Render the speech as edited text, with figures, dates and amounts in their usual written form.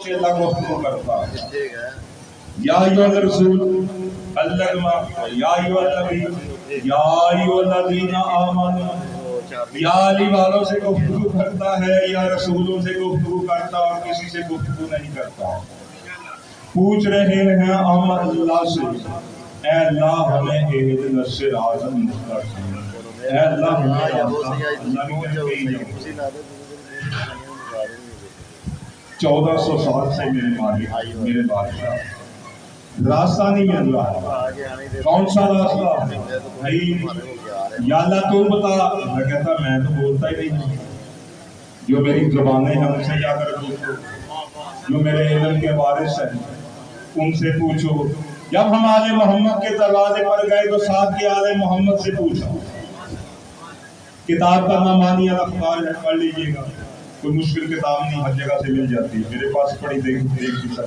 سے اللہ گفتگو کرتا ہے۔ یا ایھا الرسول بلغ ما یا ایھا النبی یا ایھا الذین آمنوا، یا علی والوں سے گفتگو کرتا ہے یا رسولوں سے گفتگو کرتا اور کسی سے گفتگو نہیں کرتا۔ پوچھ رہے ہیں ہم اللہ سے، اے اللہ ہمیں اہدنا الصراط المستقیم، اے اللہ ہمیں راستہ، اللہ نے کہیں 1400 سال سے میرے مالک میرے بادشاہ راستہ نہیں مل رہا، کون سا راستہ بھائی؟ یا اللہ تو بتا۔ میں کہتا میں تو بولتا ہی نہیں، جو میری زبانیں ہیں ان سے جا کر پوچھو، جو میرے علم کے وارث ہیں ان سے پوچھو۔ جب ہم آل محمد کے دروازے پر گئے تو ساتھ کے آل محمد سے پوچھا۔ کتاب کا نام مانی الاخبار ہے، پڑھ لیجئے گا، کوئی مشکل کتاب نہیں، ہر جگہ سے مل جاتی ہے، میرے پاس پڑھی دیکھ سکتے